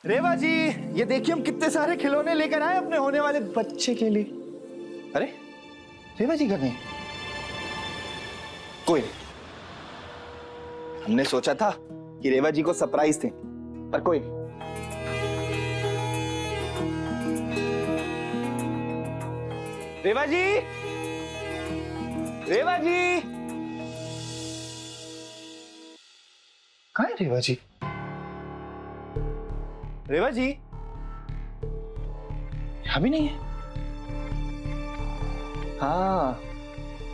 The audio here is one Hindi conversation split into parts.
रेवा जी, ये देखिए हम कितने सारे खिलौने लेकर आए अपने होने वाले बच्चे के लिए। अरे रेवा जी कहाँ हैं? कोई नहीं, हमने सोचा था कि रेवा जी को सरप्राइज दें, पर कोई नहीं। रेवा जी, रेवा जी, कहाँ है रेवा जी? रेवा जी यहां भी नहीं है। हाँ,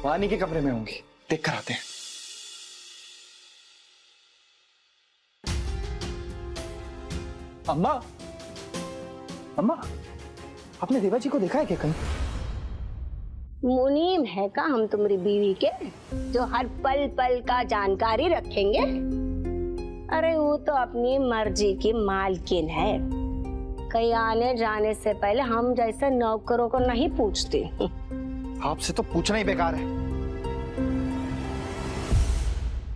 वानी के कमरे में होंगी, देख कर आते हैं। अम्मा, अम्मा, आपने रेवा जी को देखा है क्या कहीं? मुनीम है का हम तुम्हारी बीवी के, जो हर पल पल का जानकारी रखेंगे? अरे वो तो अपनी मर्जी की मालकिन है, कहीं आने जाने से पहले हम जैसे नौकरों को नहीं पूछती। आपसे तो पूछना ही बेकार है।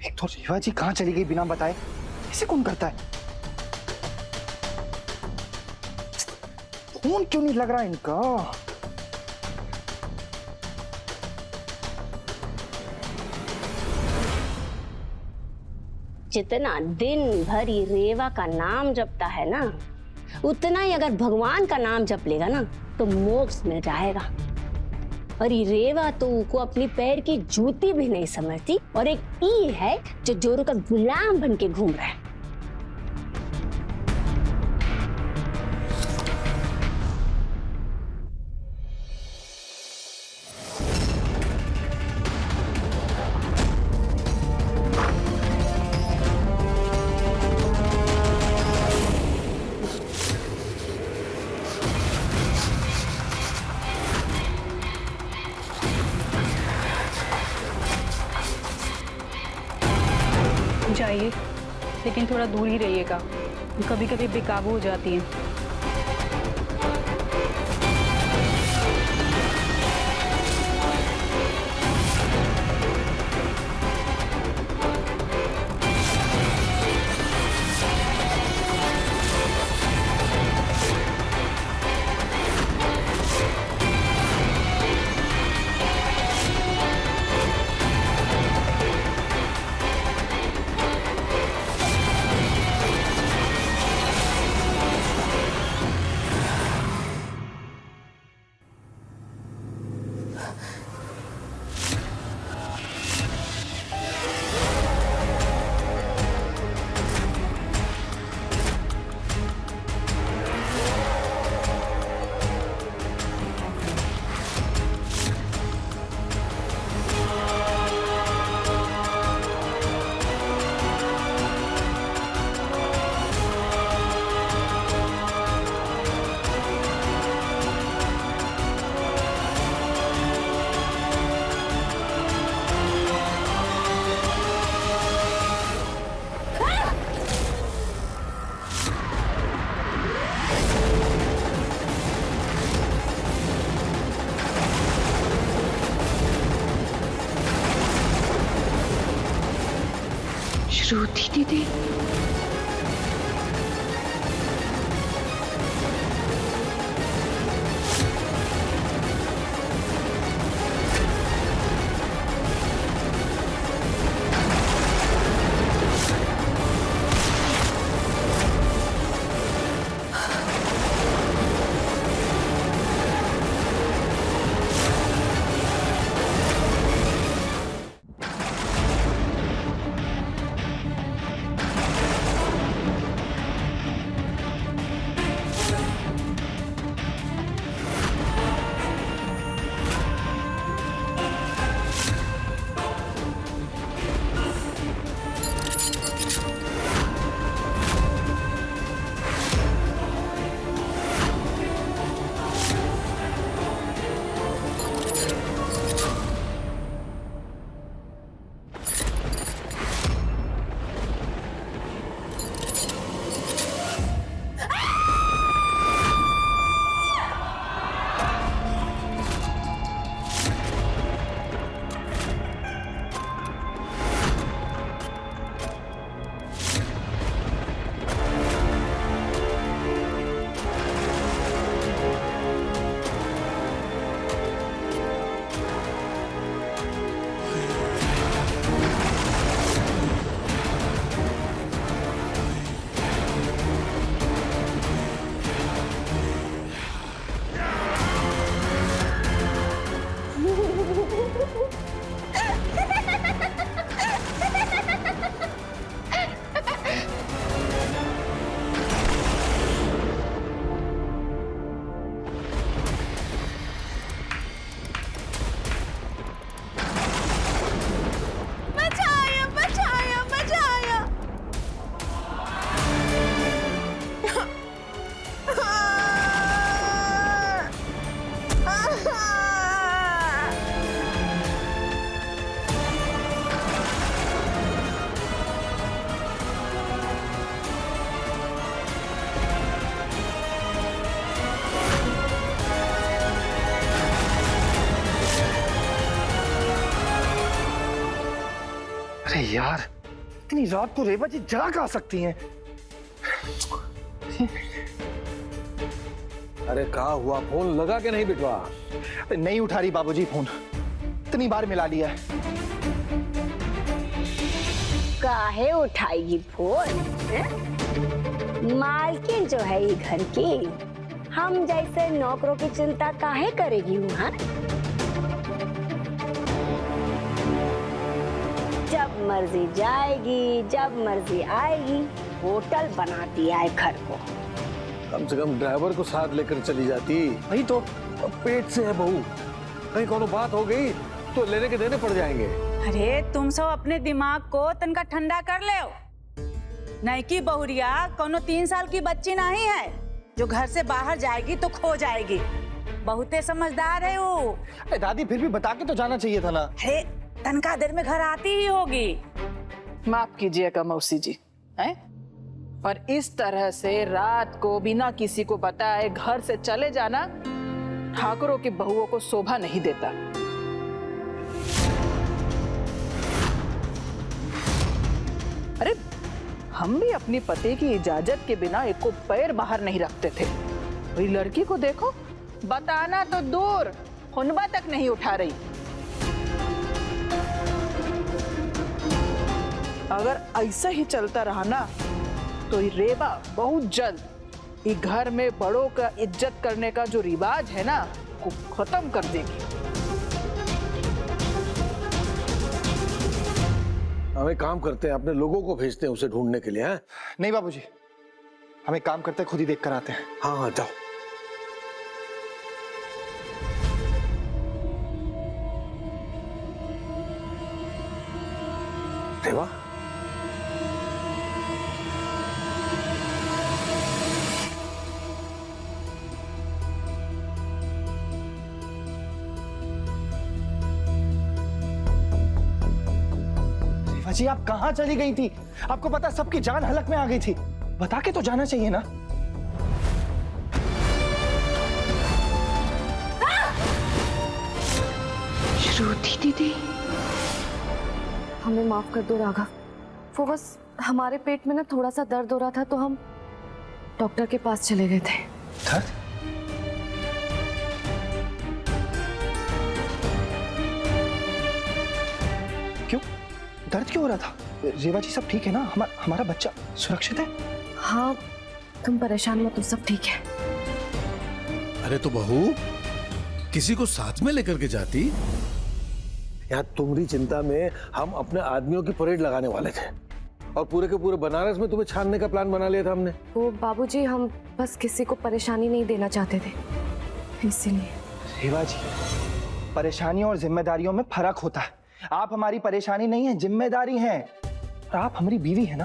एक तो रेवा जी कहाँ चली गई बिना बताए, ऐसे कौन करता है? फोन क्यों नहीं लग रहा इनका? जितना दिन भर ये रेवा का नाम जपता है ना, उतना ही अगर भगवान का नाम जप लेगा ना तो मोक्ष मिल जाएगा। और ये रेवा तो को अपनी पैर की जूती भी नहीं समझती, और एक ई है जो जोरू का गुलाम बन के घूम रहा है। जाइए, लेकिन थोड़ा दूर ही रहिएगा, कभी कभी बेकाबू हो जाती है। श्रुति दीदी, अरे यार, इतनी रात को रेवा जी जा कहाँ सकती हैं? अरे कहा हुआ, फोन लगा के नहीं बिटवा? नहीं उठा रही बाबूजी फोन, इतनी बार मिला लिया है। काहे उठाएगी फोन हैं? मालकिन जो है ये घर की, हम जैसे नौकरों की चिंता काहे करेगी वहाँ? जब मर्जी जाएगी, जब मर्जी आएगी, होटल बना दिया है घर को। कम से कम ड्राइवर को साथ लेकर चली जाती। वही तो। अब पेट से है बहू, कहीं कोनो बात हो गई तो लेने के देने पड़ जाएंगे। अरे तुम सब अपने दिमाग को तनका ठंडा कर ले। नहीं की बहुरिया कोनो 3 साल की बच्ची नहीं है जो घर से बाहर जाएगी तो खो जाएगी। बहुते समझदार है वो। अरे दादी, फिर भी बता के तो जाना चाहिए था ना। अरे तनका देर में घर आती ही होगी। माफ कीजिएगा मौसी जी, हैं? पर इस तरह से रात को बिना किसी को बताए घर से चले जाना ठाकुरों की बहुओं को शोभा नहीं देता। अरे हम भी अपनी पति की इजाजत के बिना एक को पैर बाहर नहीं रखते थे। वही लड़की को देखो, बताना तो दूर, खुनबा तक नहीं उठा रही। अगर ऐसा ही चलता रहा ना तो ये रेवा बहुत जल्द ये घर में बड़ों का इज्जत करने का जो रिवाज है ना वो खत्म कर देगी। हम एक काम करते हैं, अपने लोगों को भेजते हैं उसे ढूंढने के लिए। हैं? नहीं बाबूजी, हम एक काम करते हैं, खुद ही देख कर आते हैं। हाँ हाँ जाओ। रेवा, जी आप कहाँ चली गई थी? आपको पता सबकी जान हलक में आ गई थी। बता के तो जाना चाहिए ना। श्रुति दीदी, हमें माफ कर दो राघव। वो बस हमारे पेट में ना थोड़ा सा दर्द हो रहा था तो हम डॉक्टर के पास चले गए थे। दर्द? क्यों? दर्द क्यों हो रहा था? रेवा जी सब ठीक है ना? हमारा बच्चा सुरक्षित है? हाँ, तुम परेशान मत हो, सब ठीक है। अरे तो बहू, किसी को साथ में लेकर के जाती। यहाँ तुम्हारी चिंता में हम अपने आदमियों की परेड लगाने वाले थे और पूरे के पूरे बनारस में तुम्हें छानने का प्लान बना लिया था हमने। वो बाबूजी, हम बस किसी को परेशानी नहीं देना चाहते थे, इसीलिए। रेवा जी, परेशानियों और जिम्मेदारियों में फर्क होता है। आप हमारी परेशानी नहीं है, जिम्मेदारी है। और आप हमारी बीवी है ना,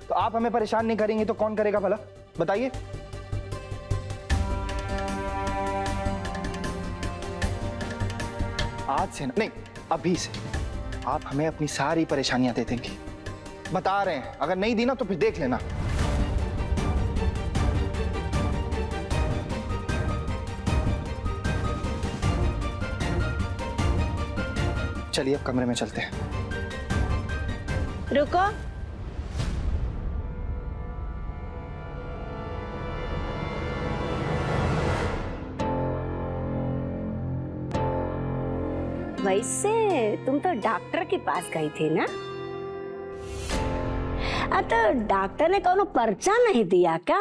तो आप हमें परेशान नहीं करेंगे तो कौन करेगा भला? बताइए। आज से नहीं, अभी से आप हमें अपनी सारी परेशानियां दे देंगी। बता रहे हैं, अगर नहीं दी ना तो फिर देख लेना। चलिए अब कमरे में चलते हैं। रुको, वैसे तुम तो डॉक्टर के पास गई थी ना? अब तो डॉक्टर ने कोनो पर्चा नहीं दिया क्या?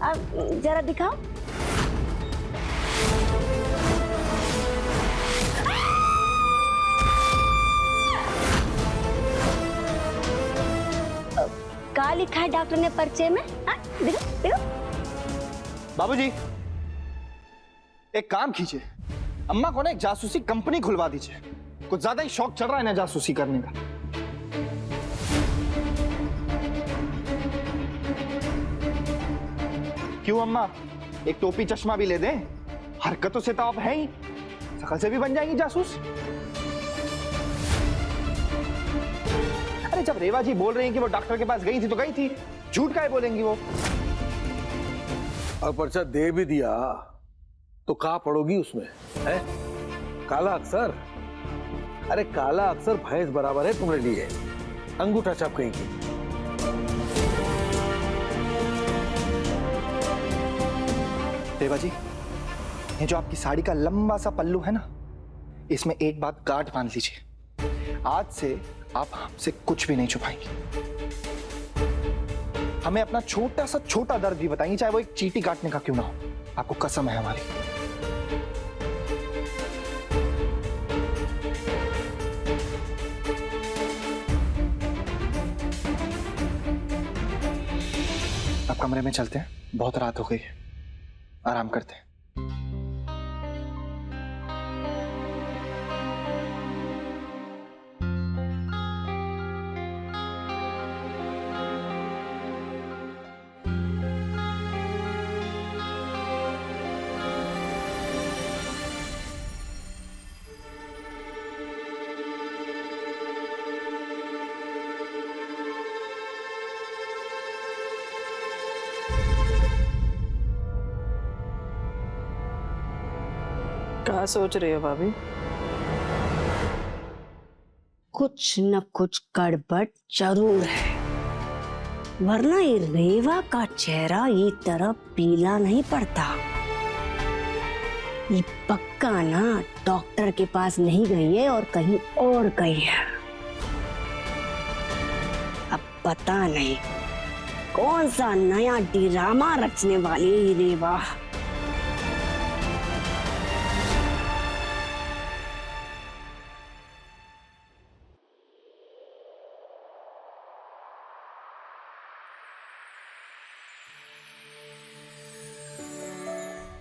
अब जरा दिखाओ। क्या लिखा है डॉक्टर ने पर्चे में? देखो देखो। बाबूजी, एक काम कीजिए, अम्मा को ना एक जासूसी कंपनी खुलवा दीजिए। कुछ ज्यादा ही शौक चल रहा है ना जासूसी करने का। क्यों अम्मा, एक टोपी चश्मा भी ले दें? हरकतों से तो आप हैं ही, शकल से भी बन जाएंगी जासूस। अरे जब रेवा जी बोल रही हैं कि वो डॉक्टर के पास गई थी तो गई थी, झूठ काहे बोलेंगी वो? और पर्चा दे भी दिया तो कहाँ पड़ोगी उसमें? है काला अक्षर। अरे काला अक्सर भैंस बराबर है तुम्हारे लिए, अंगूठा छाप कहेगी। रेवा जी, ये जो आपकी साड़ी का लंबा सा पल्लू है ना, इसमें एक बात गांठ बांध लीजिए, आज से आप हमसे कुछ भी नहीं छुपाएंगे। हमें अपना छोटा सा छोटा दर्द भी बताएंगे, चाहे वो एक चींटी काटने का क्यों ना हो। आपको कसम है हमारी। अब कमरे में चलते हैं, बहुत रात हो गई है, आराम करते हैं। क्या सोच रही हो भाभी? कुछ न कुछ गड़बड़ जरूर है, वरना ये रेवा का चेहरा ये तरह पीला नहीं पड़ता। ये पक्का ना डॉक्टर के पास नहीं गई है और कहीं और गई है। अब पता नहीं कौन सा नया ड्रामा रचने वाली है ये रेवा।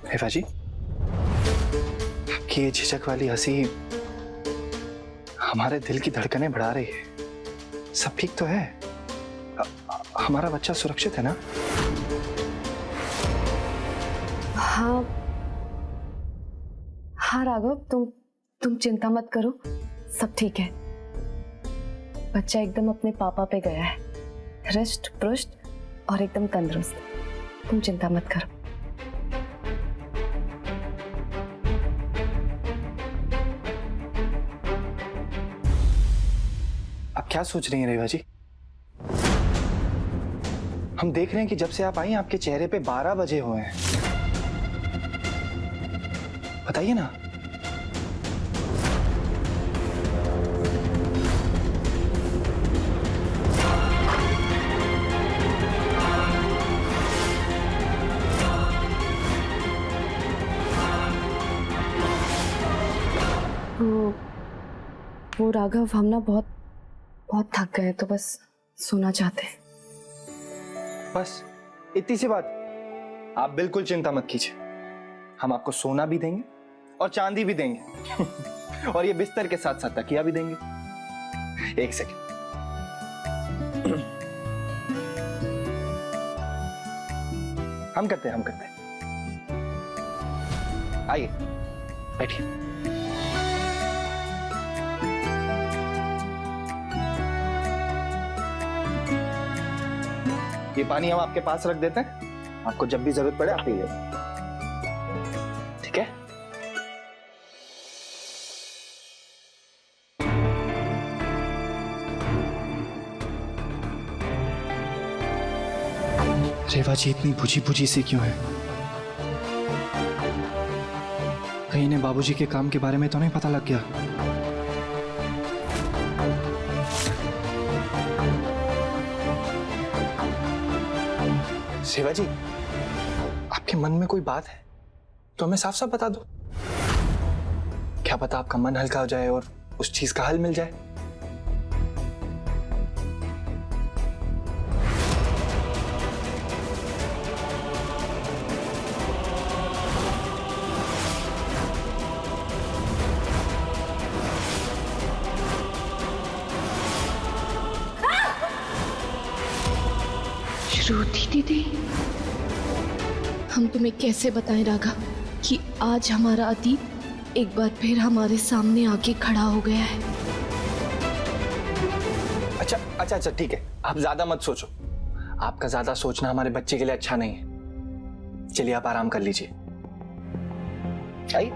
रेवा जी, आपकी ये झिझक वाली हंसी हमारे दिल की धड़कनें बढ़ा रही है। सब ठीक तो है? हमारा बच्चा सुरक्षित है ना? हाँ हाँ राघव, तुम चिंता मत करो, सब ठीक है। बच्चा एकदम अपने पापा पे गया है, हृष्ट पुष्ट और एकदम तंदुरुस्त। तुम चिंता मत करो। आप क्या सोच रही हैं रेवा जी? हम देख रहे हैं कि जब से आप आई हैं आपके चेहरे पे 12 बजे हुए हैं। बताइए ना। वो राघव, हम ना बहुत थक गए, तो बस सोना चाहते हैं। बस इतनी सी बात? आप बिल्कुल चिंता मत कीजिए, हम आपको सोना भी देंगे और चांदी भी देंगे और ये बिस्तर के साथ साथ तकिया भी देंगे। एक सेकंड। हम करते हैं। आइए बैठिए। ये पानी हम आपके पास रख देते हैं, आपको जब भी जरूरत पड़े आप पी लें, ठीक है? रेवा जी इतनी बुझी सी क्यों है? कहीं इन्हें बाबूजी के काम के बारे में तो नहीं पता लग गया? रेवा जी, आपके मन में कोई बात है तो हमें साफ साफ बता दो, क्या पता आपका मन हल्का हो जाए और उस चीज का हल मिल जाए। श्रुति दीदी, हम तुम्हें कैसे बताएं राघव कि आज हमारा अतीत एक बार फिर हमारे सामने आके खड़ा हो गया है। अच्छा ठीक है, आप ज्यादा मत सोचो। आपका ज्यादा सोचना हमारे बच्चे के लिए अच्छा नहीं है। चलिए आप आराम कर लीजिए। आइए।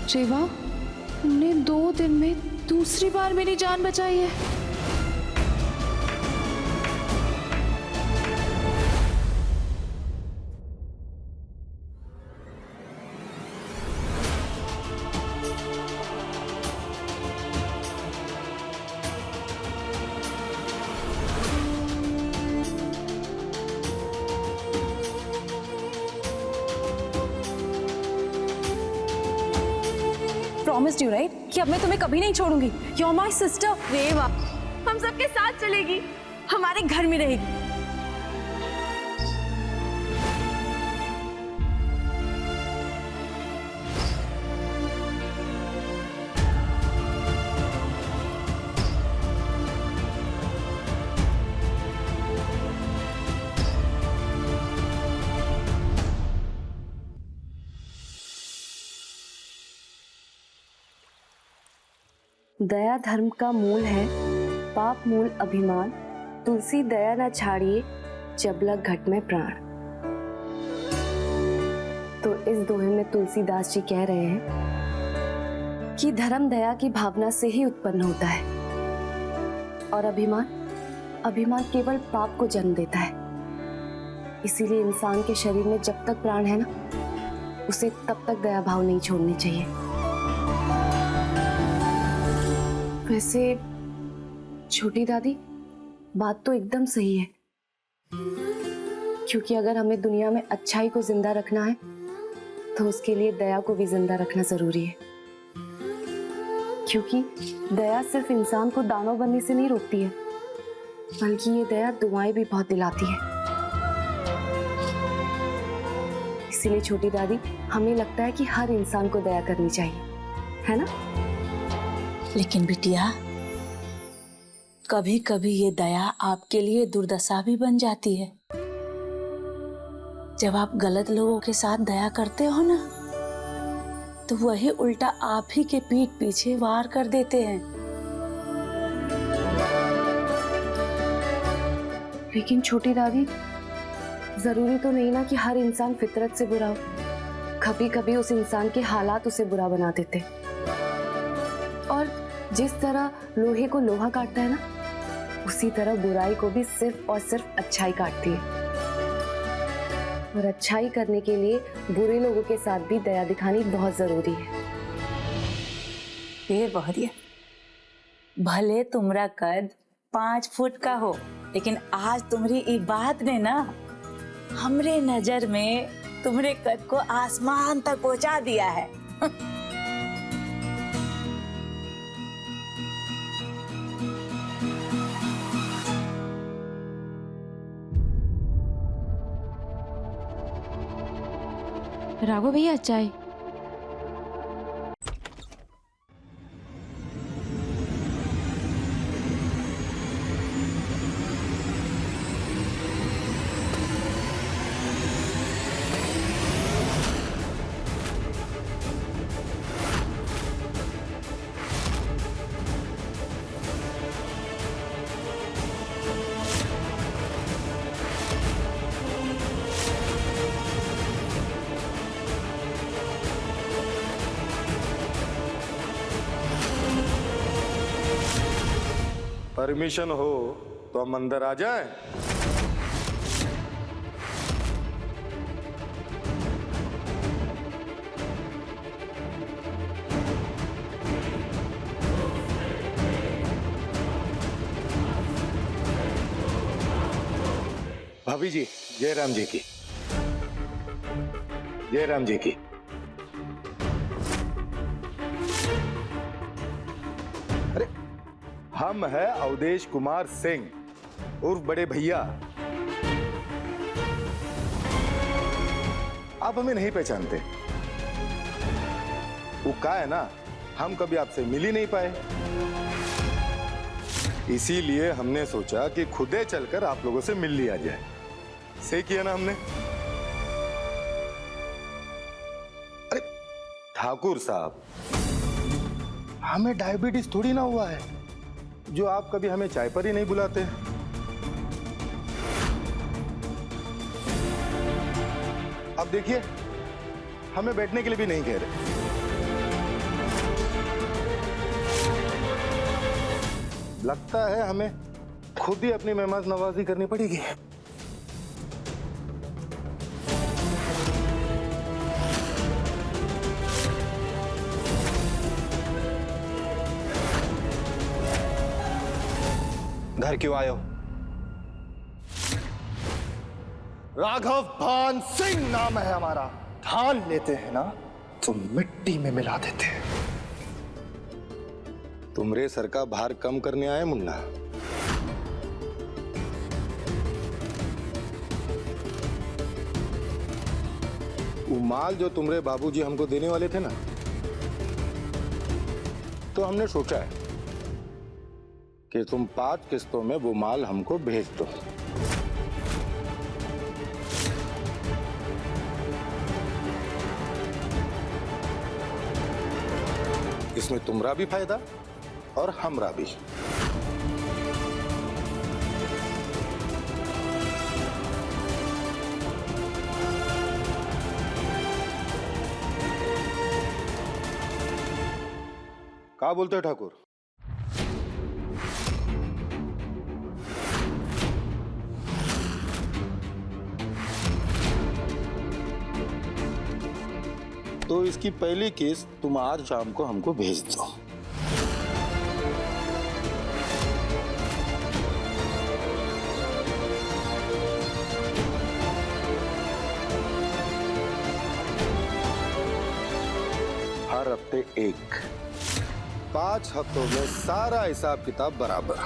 रेवा, तुमने 2 दिन में दूसरी बार मेरी जान बचाई है। Promised you, right? कि अब मैं तुम्हें कभी नहीं छोड़ूंगी। You're my sister. रेवा, हम सबके साथ चलेगी, हमारे घर में रहेगी। दया धर्म का मूल है, पाप मूल अभिमान, तुलसी दया न छाड़िए, जब लग घट में प्राण। तो इस दोहे में तुलसीदास जी कह रहे हैं कि धर्म दया की भावना से ही उत्पन्न होता है और अभिमान केवल पाप को जन्म देता है। इसीलिए इंसान के शरीर में जब तक प्राण है ना, उसे तब तक दया भाव नहीं छोड़नी चाहिए। वैसे छोटी दादी, बात तो एकदम सही है, क्योंकि अगर हमें दुनिया में अच्छाई को जिंदा रखना है तो उसके लिए दया को भी जिंदा रखना जरूरी है। क्योंकि दया सिर्फ इंसान को दानव बनने से नहीं रोकती है, बल्कि ये दया दुआएं भी बहुत दिलाती है। इसीलिए छोटी दादी, हमें लगता है कि हर इंसान को दया करनी चाहिए, है ना? लेकिन बिटिया, कभी कभी ये दया आपके लिए दुर्दशा भी बन जाती है। जब आप गलत लोगों के साथ दया करते हो ना, तो वही उल्टा आप ही के पीठ पीछे वार कर देते हैं। लेकिन छोटी दादी, जरूरी तो नहीं ना कि हर इंसान फितरत से बुरा हो। कभी कभी उस इंसान के हालात उसे बुरा बना देते। और जिस तरह लोहे को लोहा काटता है ना, उसी तरह बुराई को भी सिर्फ और सिर्फ अच्छाई काटती है। और अच्छाई करने के लिए बुरे लोगों के साथ भी दया दिखानी बहुत जरूरी है। फिर बहुरिया, भले तुमरा कद 5 फुट का हो, लेकिन आज तुम्हारी ई बात ने ना हमरे नजर में तुम्हारे कद को आसमान तक पहुंचा दिया है। राघव भैया, चाय। परमिशन हो तो हम अंदर आ जाएं? भाभी जी, जय राम जी की। जय राम जी की। अरे, हम है अवधेश कुमार सिंह उर्फ बड़े भैया। आप हमें नहीं पहचानते। वो का है ना, हम कभी आपसे मिल ही नहीं पाए, इसीलिए हमने सोचा कि खुदे चलकर आप लोगों से मिल लिया जाए। सही किया ना हमने? अरे ठाकुर साहब, हमें डायबिटीज थोड़ी ना हुआ है जो आप कभी हमें चाय पर ही नहीं बुलाते। अब देखिए, हमें बैठने के लिए भी नहीं कह रहे। लगता है हमें खुद ही अपनी मेहमान नवाजी करनी पड़ेगी। घर क्यों आए हो? राघव भान सिंह नाम है हमारा। ठान लेते हैं ना तो मिट्टी में मिला देते हैं। तुम्हारे सर का भार कम करने आए मुन्ना। वो माल जो तुम्हारे बाबूजी हमको देने वाले थे ना, तो हमने सोचा है कि तुम 5 किस्तों में वो माल हमको भेज दो। इसमें तुम्हारा भी फायदा और हमरा भी। क्या बोलते हो ठाकुर? तो इसकी पहली किस्त तुम आज शाम को हमको भेज दो। हर हफ्ते 1। 5 हफ्तों में सारा हिसाब किताब बराबर।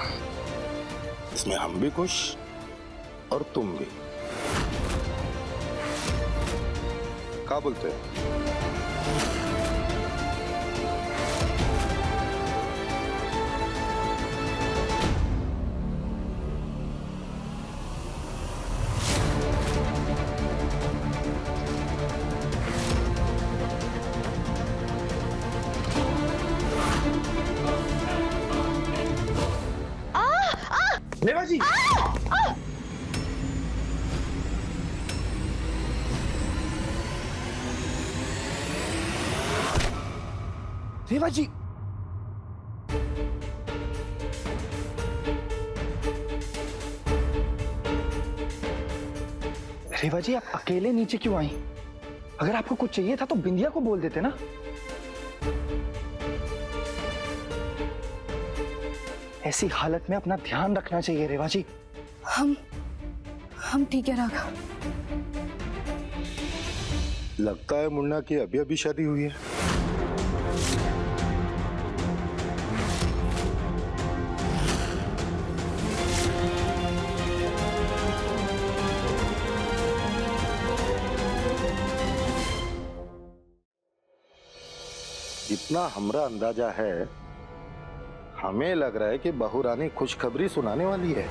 इसमें हम भी खुश और तुम भी। क्या बोलते हैं? रेवा जी, रेवा जी, रेवा जी आप अकेले नीचे क्यों आई? अगर आपको कुछ चाहिए था तो बिंदिया को बोल देते ना। ऐसी हालत में अपना ध्यान रखना चाहिए रेवा जी। हम ठीक है राघव। लगता है मुन्ना की अभी अभी शादी हुई है। जितना हमरा अंदाजा है, हमें लग रहा है कि बहू रानी खुशखबरी सुनाने वाली है।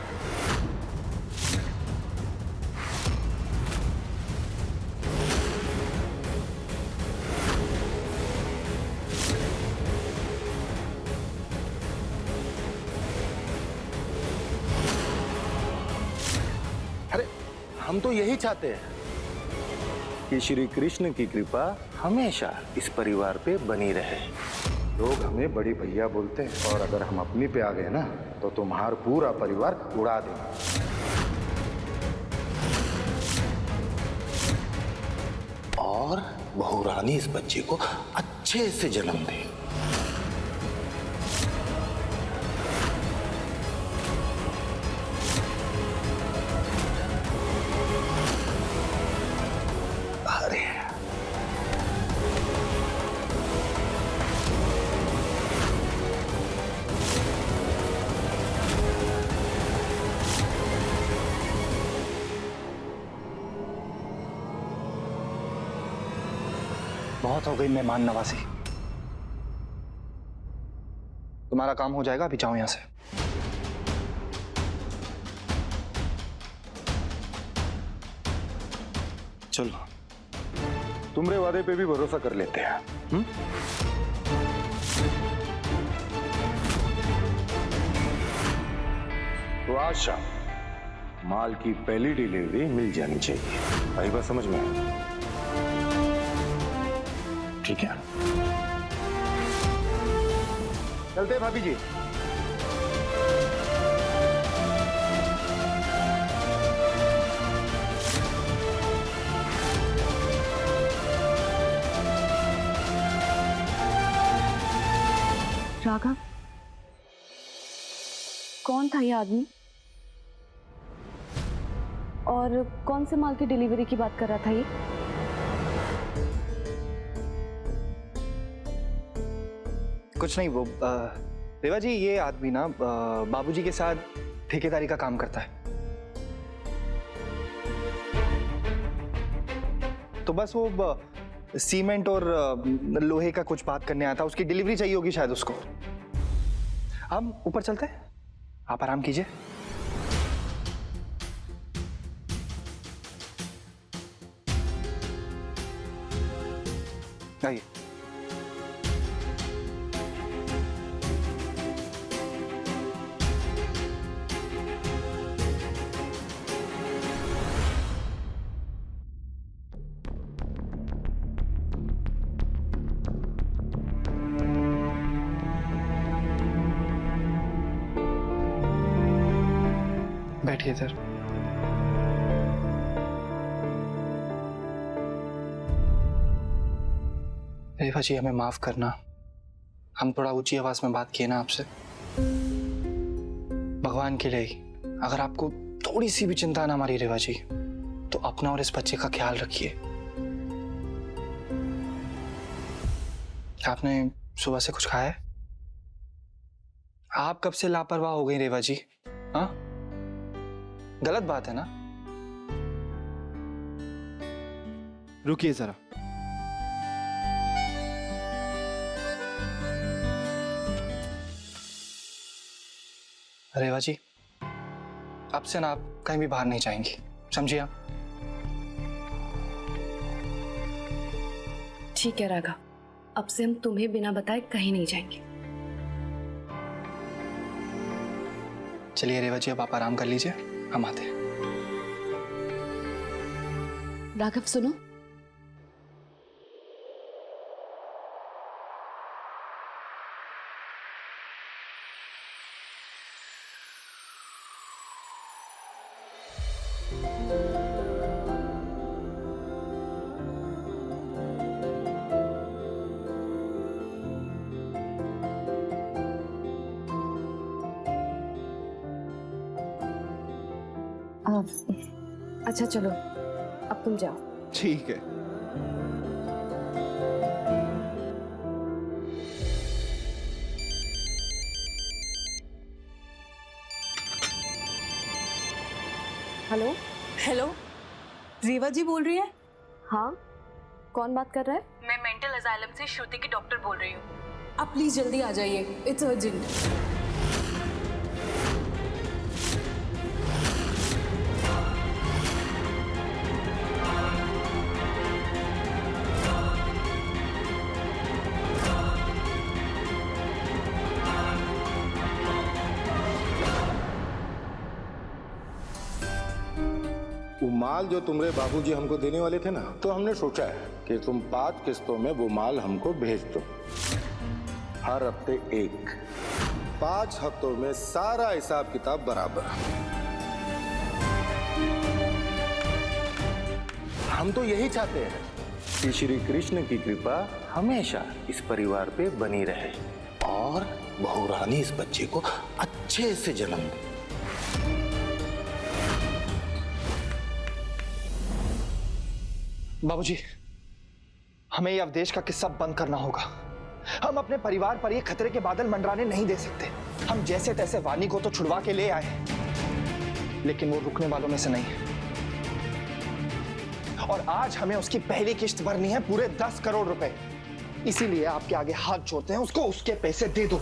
अरे हम तो यही चाहते हैं कि श्री कृष्ण की कृपा हमेशा इस परिवार पे बनी रहे। लोग हमें बड़ी भैया बोलते हैं और अगर हम अपनी पे आ गए ना तो तुम्हारा पूरा परिवार उड़ा देंगे। और बहू रानी इस बच्चे को अच्छे से जन्म दे। अरे बहुत हो गई मेहमान नवाजी। तुम्हारा काम हो जाएगा, अभी जाओ यहां से। चलो, तुम्हारे वादे पे भी भरोसा कर लेते हैं। तो आज शाम माल की पहली डिलीवरी मिल जानी चाहिए। आई बात समझ में? ठीक है, चलते हैं भाभी जी। राघव, कौन था ये आदमी और कौन से माल की डिलीवरी की बात कर रहा था ये? कुछ नहीं, वो रेवा जी, ये आदमी ना बाबूजी के साथ ठेकेदारी का काम करता है। तो बस वो सीमेंट और लोहे का कुछ बात करने आया था, उसकी डिलीवरी चाहिए होगी शायद उसको। हम ऊपर चलते हैं, आप आराम कीजिए। आइए। बैठिए सर। रेवा जी, हमें माफ करना, हम थोड़ा ऊंची आवाज में बात किए ना आपसे। भगवान के लिए अगर आपको थोड़ी सी भी चिंता ना हमारी रेवा जी, तो अपना और इस बच्चे का ख्याल रखिए। आपने सुबह से कुछ खाया है? आप कब से लापरवाह हो गई रेवा जी? हाँ, गलत बात है ना? रुकिए जरा। रेवा जी, अब से ना आप कहीं भी बाहर नहीं जाएंगी, समझिए आप? ठीक है राघव, अब से हम तुम्हें बिना बताए कहीं नहीं जाएंगे। चलिए रेवा जी, अब आप आराम कर लीजिए, हम आते हैं। राघव सुनो, अच्छा चलो अब तुम जाओ। ठीक है। हेलो। हेलो, रीवा जी बोल रही है? हाँ, कौन बात कर रहा है? मैं मेंटल असाइलम से श्रुति की डॉक्टर बोल रही हूँ। आप प्लीज जल्दी आ जाइए, इट्स अर्जेंट। वो माल जो तुम्हारे बाबूजी हमको देने वाले थे ना, तो हमने सोचा है कि तुम 5 किस्तों में वो माल हमको भेज दो। हर हफ्ते 1, 5 हफ्तों में सारा हिसाब किताब बराबर। हम तो यही चाहते हैं कि श्री कृष्ण की कृपा हमेशा इस परिवार पे बनी रहे और बहू रानी इस बच्चे को अच्छे से जन्म दे। बाबूजी, हमें ये अवधेश का किस्सा बंद करना होगा। हम अपने परिवार पर ये खतरे के बादल मंडराने नहीं दे सकते। हम जैसे तैसे वानी को तो छुड़वा के ले आए, लेकिन वो रुकने वालों में से नहीं है। और आज हमें उसकी पहली किश्त भरनी है, पूरे 10 करोड़ रुपए। इसीलिए आपके आगे हाथ जोड़ते हैं, उसको उसके पैसे दे दो।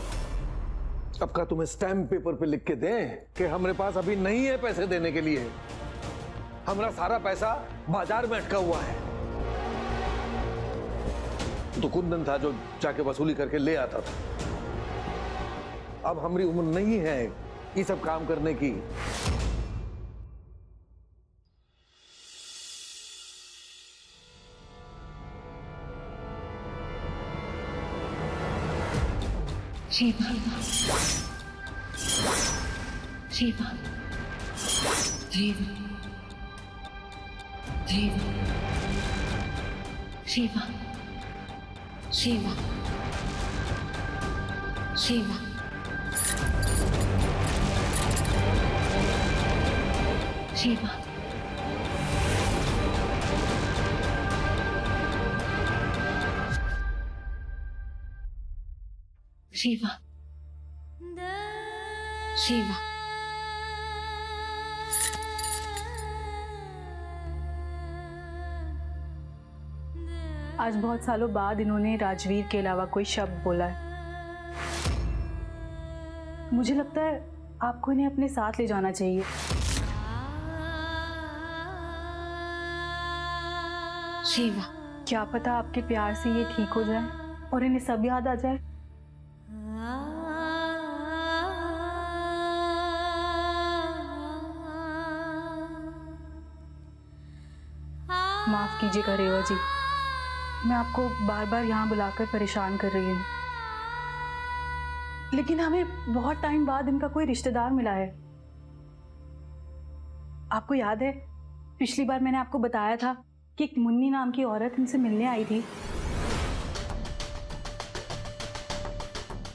अब का तुम्हें स्टैम्प पेपर पे लिख के दें कि हमारे पास अभी नहीं है पैसे देने के लिए? हमारा सारा पैसा बाजार में अटका हुआ है। तो कुंदन था जो जाके वसूली करके ले आता था। अब हमारी उम्र नहीं है ये सब काम करने की। रेवा, रेवा, रेवा, रेवा, रेवा, रेवा, रेवा, रेवा, रेवा, रेवा। आज बहुत सालों बाद इन्होंने राजवीर के अलावा कोई शब्द बोला है। मुझे लगता है आपको इन्हें अपने साथ ले जाना चाहिए। रेवा, क्या पता आपके प्यार से ये ठीक हो जाए और इन्हें सब याद आ जाए। माफ कीजिएगा रेवा जी, मैं आपको बार बार यहाँ बुलाकर परेशान कर रही हूँ, लेकिन हमें बहुत टाइम बाद इनका कोई रिश्तेदार मिला है। आपको याद है पिछली बार मैंने आपको बताया था कि एक मुन्नी नाम की औरत इनसे मिलने आई थी।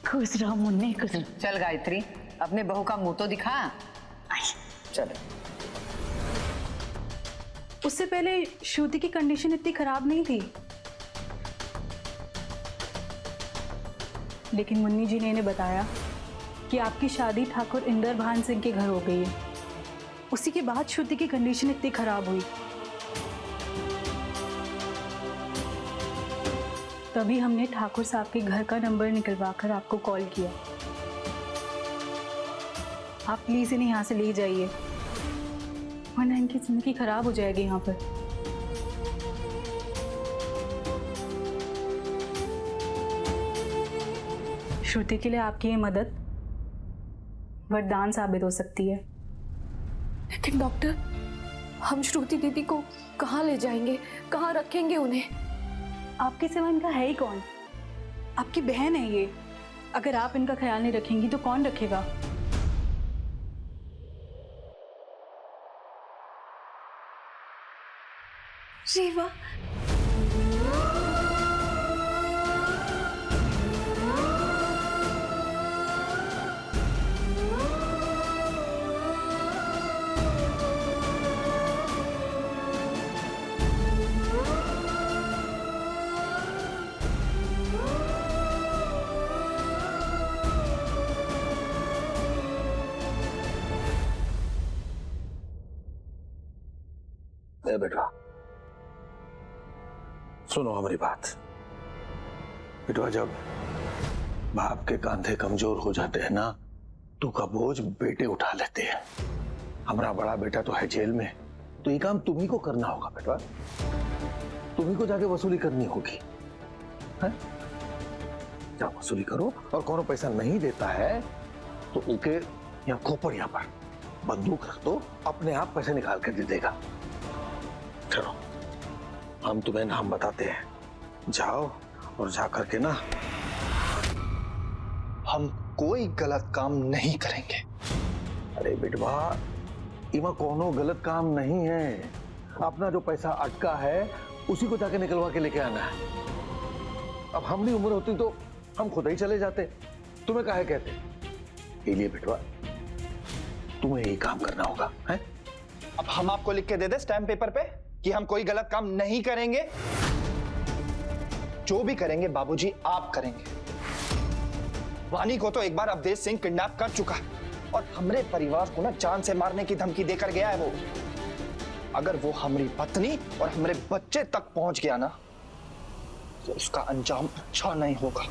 खुश रहो मुन्नी, खुश रहो। चल गायत्री, अपने बहू का मुंह तो दिखा। चलो। उससे पहले श्रुति की कंडीशन इतनी खराब नहीं थी, लेकिन मुन्नी जी ने इन्हें बताया कि आपकी शादी ठाकुर इंदर भान सिंह के घर हो गई है। उसी के बाद श्रुति की कंडीशन इतनी खराब हुई। तभी हमने ठाकुर साहब के घर का नंबर निकलवाकर आपको कॉल किया। आप प्लीज इन्हें यहाँ से ले जाइए, वरना इनकी जिंदगी खराब हो जाएगी यहाँ पर। श्रुति के लिए आपकी ये मदद वरदान साबित हो सकती है। लेकिन डॉक्टर, हम श्रुति दीदी को कहाँ ले जाएंगे, कहाँ रखेंगे उन्हें? आपके सिवा इनका है ही कौन? आपकी बहन है ये। अगर आप इनका ख्याल नहीं रखेंगी तो कौन रखेगा? रेवा, बेटा सुनो हमारी बात। बेटवा, जब बाप के कांधे कमजोर हो जाते हैं ना, तू का बोझ बेटे उठा लेते हैं। हमारा बड़ा बेटा तो है जेल में, तो ये काम तुम्ही को करना होगा बेटवा। तुम्ही को जाके वसूली करनी होगी। जाओ वसूली करो, और कौन पैसा नहीं देता है तो उनके यहाँ खोपड़िया पर बंदूक रख दो, अपने आप पैसे निकाल कर दे देगा। चलो, हम तुम्हें नाम बताते हैं, जाओ और जा करके ना। हम कोई गलत काम नहीं करेंगे। अरे बेटवा, इमा कोनो गलत काम नहीं है। अपना जो पैसा अटका है उसी को जाके निकलवा के लेके आना है। अब हम भी उम्र होती तो हम खुद ही चले जाते, तुम्हें काहे कहते। ये बेटवा, तुम्हें यही काम करना होगा है? अब हम आपको लिख के दे दे स्टैम्प पेपर पे कि हम कोई गलत काम नहीं करेंगे? जो भी करेंगे बाबूजी आप करेंगे। वानी को तो एक बार अवधेश सिंह किडनैप कर चुका है और हमरे परिवार को ना जान से मारने की धमकी देकर गया है वो। अगर वो हमारी पत्नी और हमारे बच्चे तक पहुंच गया ना, तो उसका अंजाम अच्छा नहीं होगा।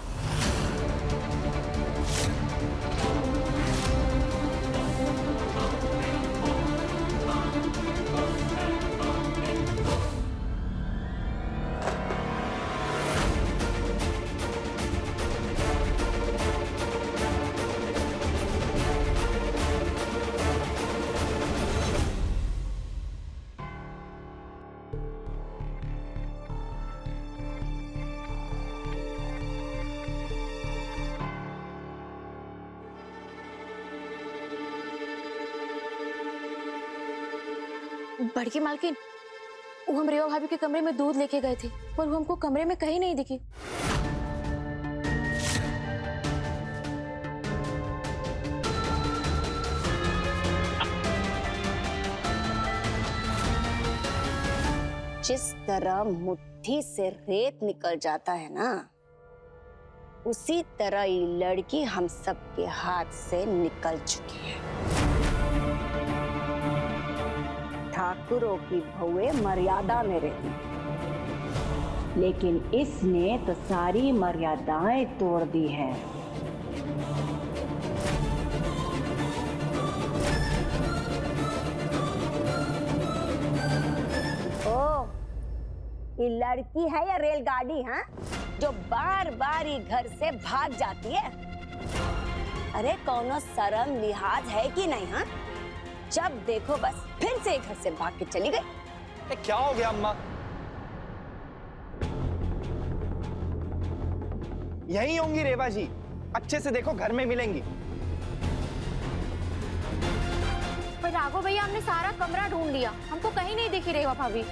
बड़की मालकिन, वो हम रेवा भाभी के कमरे में दूध लेके गए थे, पर वो हमको कमरे में कहीं नहीं दिखी। जिस तरह मुट्ठी से रेत निकल जाता है ना, उसी तरह ये लड़की हम सबके हाथ से निकल चुकी है। ठाकुरों की बहुएं मर्यादा में रहती, लेकिन इसने तो सारी मर्यादाएं तोड़ दी है। ओ, ये लड़की है या रेलगाड़ी, हाँ, जो बार बार ये घर से भाग जाती है? अरे कौनो शर्म लिहाज है कि नहीं? हाँ, जब देखो बस फिर से घर से भाग के चली गई। क्या हो गया अम्मा? यहीं होंगी रेवा जी, अच्छे से देखो, घर में मिलेंगी। पर राघव भैया, हमने सारा कमरा ढूंढ लिया, हमको कहीं नहीं दिखी रेवा भाभी।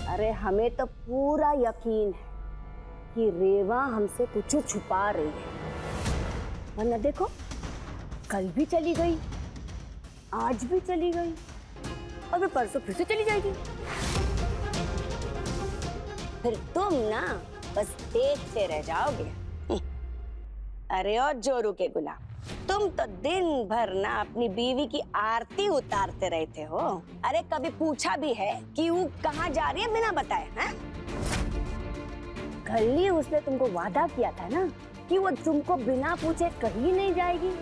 अरे हमें तो पूरा यकीन है कि रेवा हमसे कुछ छुपा रही है, वरना देखो कल भी चली गई, आज भी चली गई, और फिर परसों फिर से चली जाएगी। फिर तुम ना बस देखते रह जाओगे। अरे और जोरू के गुलाम, तुम तो दिन भर ना अपनी बीवी की आरती उतारते रहते हो। अरे कभी पूछा भी है कि वो कहाँ जा रही है बिना बताए? हैं? कल ही उसने तुमको वादा किया था ना कि वो तुमको बिना पूछे कहीं नहीं जाएगी।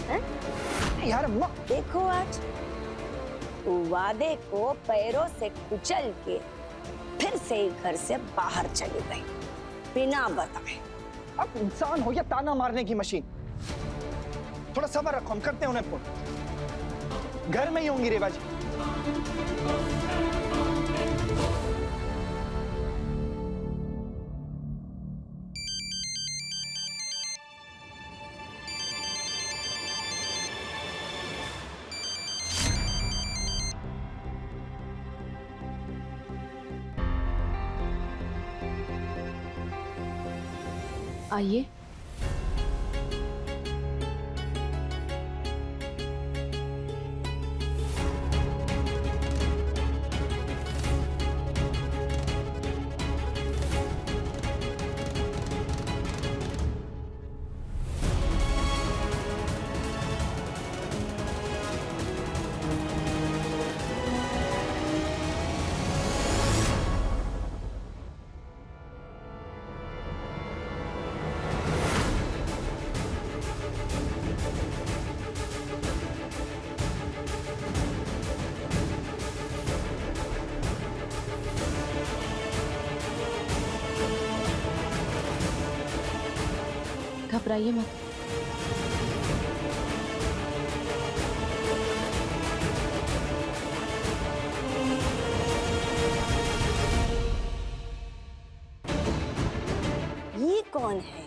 हैं? यार अम्मा, देखो आज वादे को पैरों से कुचल के फिर से घर से बाहर चली गई बिना बताए। अब इंसान हो या ताना मारने की मशीन, थोड़ा सब्र रखो, हम करते हैं उन्हें फोन। घर में ही होंगी रेवा जी। आइए। घबराइए मत। ये कौन है?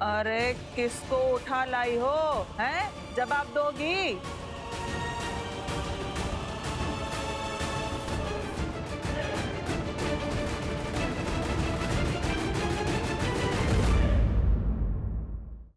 अरे किसको उठा लाई हो? हैं? जवाब दोगी?